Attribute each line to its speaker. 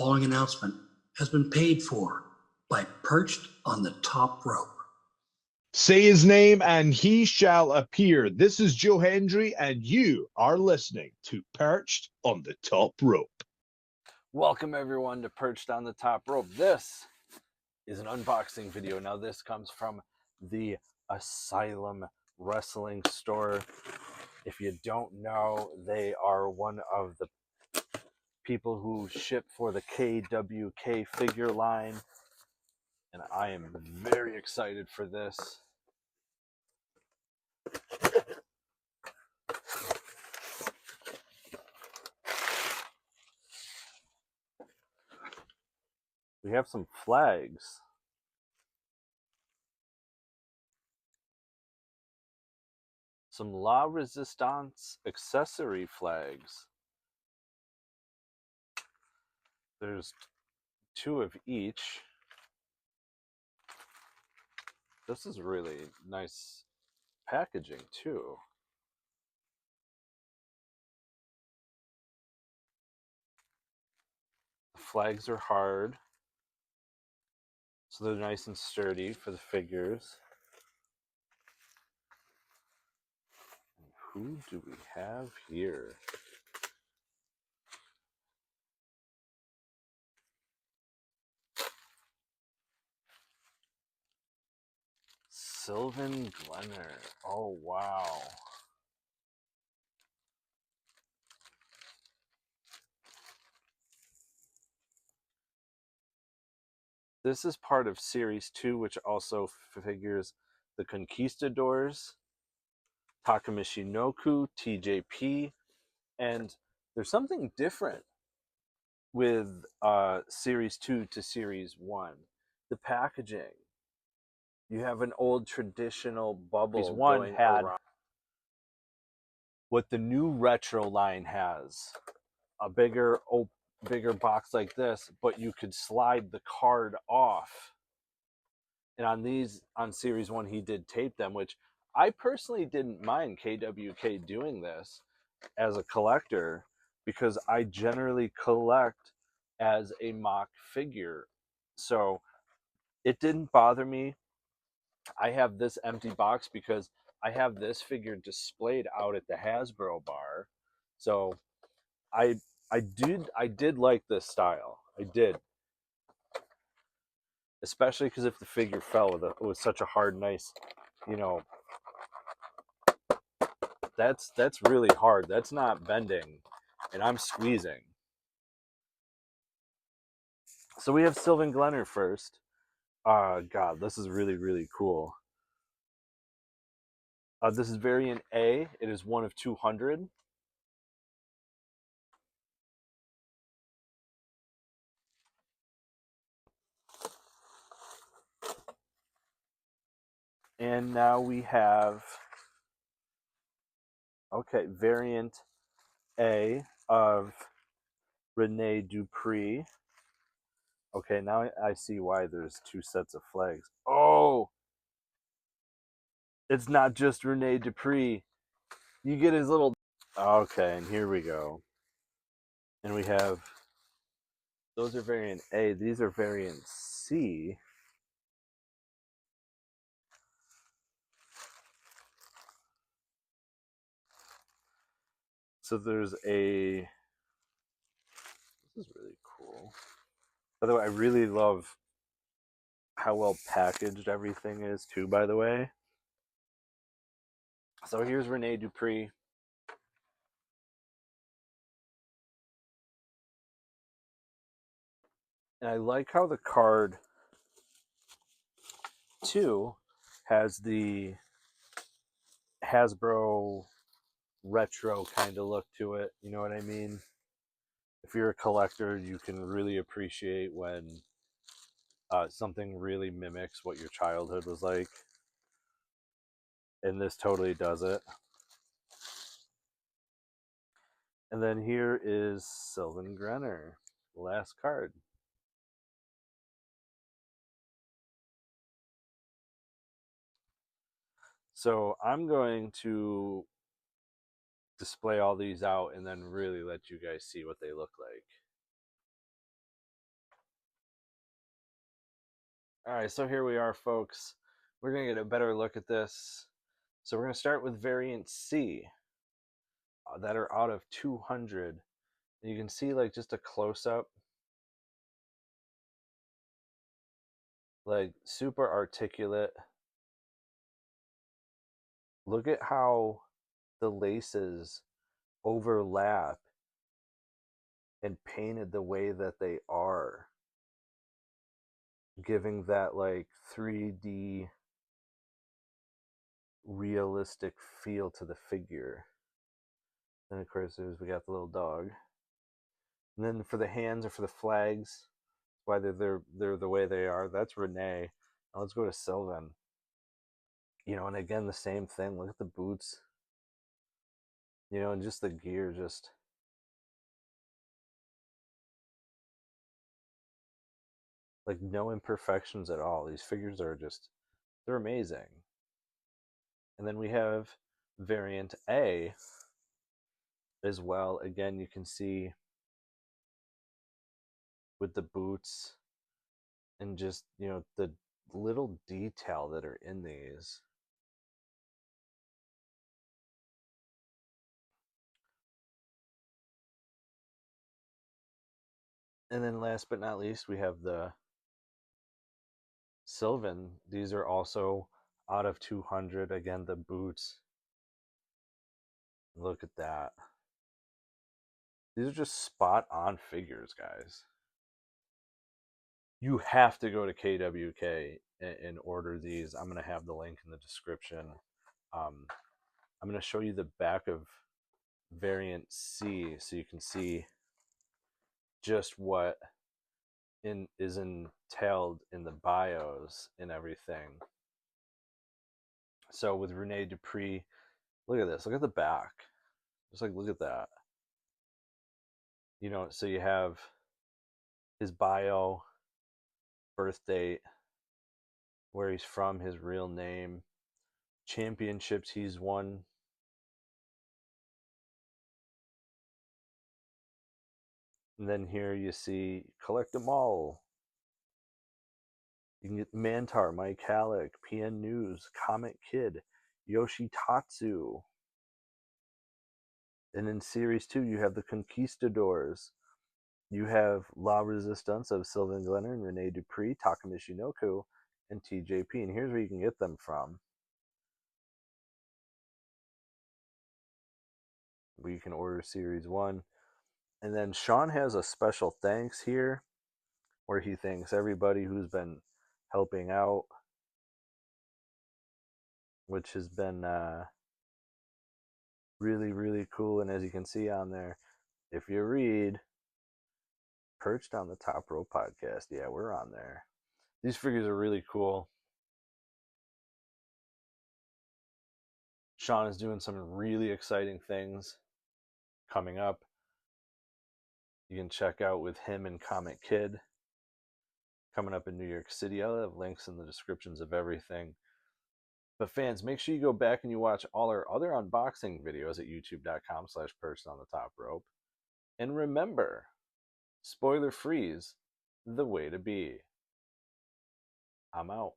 Speaker 1: following announcement has been paid for by Perched on the Top Rope.
Speaker 2: Say his name and he shall appear. This is Joe Hendry, and you are listening to Perched on the Top Rope.
Speaker 3: Welcome everyone to Perched on the Top Rope. This is an unboxing video. Now this comes from the Asylum Wrestling store. If you don't know, they are one of the people who ship for the KWK Figure Line, and I am very excited for this. We have some flags. Some La Résistance accessory flags. There's 2 of each. This is really nice packaging too. The flags are hard, so they're nice and sturdy for the figures. And who do we have here? Sylvan Glenner. Oh, wow. This is part of Series 2, which also figures the Conquistadors, Takamishinoku, TJP, and there's something different with Series 2 to Series 1. The packaging. You have an old traditional bubble. Series 1 had around. What the new retro line has, a bigger box like this, but you could slide the card off. And on Series 1, he did tape them, which I personally didn't mind KWK doing this as a collector, because I generally collect as a mock figure. So it didn't bother me. I have this empty box because I have this figure displayed out at the Hasbro bar. So I did like this style. I did. Especially because if the figure fell with such a hard, nice, you know, that's really hard. That's not bending, and I'm squeezing. So we have Sylvan Glenner first. God, this is really, really cool. This is variant A. It is 1 of 200. And now we have, okay, variant A of Rene Dupree. Okay, now I see why there's 2 sets of flags. Oh! It's not just Rene Dupree. You get his little... Okay, and here we go. And we have... Those are variant A. These are variant C. So there's a... This is really cool. By the way, I really love how well packaged everything is too, by the way. So here's Rene Dupree. And I like how the card, too, has the Hasbro retro kind of look to it. You know what I mean? If you're a collector, you can really appreciate when something really mimics what your childhood was like. And this totally does it. And then here is Sylvan Glenner, last card. So I'm going to display all these out and then really let you guys see what they look like. All right, so here we are, folks. We're going to get a better look at this. So we're going to start with variant C that are out of 200. And you can see like just a close-up, like super articulate. Look at how the laces overlap and painted the way that they are, giving that like 3D realistic feel to the figure. And of course we got the little dog. And then for the hands or for the flags, why they're the way they are, that's Renee. Now let's go to Sylvan. You know, and again the same thing. Look at the boots. You know, and just the gear, just like no imperfections at all. These figures are just, they're amazing. And then we have variant A as well. Again, you can see with the boots and just, you know, the little detail that are in these. And then last but not least, we have the Sylvan. These are also out of 200. Again, the boots. Look at that. These are just spot on figures, guys. You have to go to KWK and order these. I'm going to have the link in the description. I'm going to show you the back of variant C so you can see just what is entailed in the bios and everything. So with Rene Dupree, look at this. Look at the back. Just like, look at that. You know, so you have his bio, birth date, where he's from, his real name, championships he's won. And then here you see collect them all. You can get Mantar, Mike Halleck, PN News, Comet Kid, Yoshitatsu. And in Series 2, you have the Conquistadors. You have La Résistance of Sylvain Glenner and Rene Dupree, Takamichi Noku, and TJP. And here's where you can get them from. Where you can order Series 1. And then Sean has a special thanks here where he thanks everybody who's been helping out, which has been really, really cool. And as you can see on there, if you read Perched on the Top Rope podcast, yeah, we're on there. These figures are really cool. Sean is doing some really exciting things coming up. You can check out with him and Comet Kid coming up in New York City. I'll have links in the descriptions of everything. But fans, make sure you go back and you watch all our other unboxing videos at youtube.com/Perched on the Top Rope. And remember, spoiler free's the way to be. I'm out.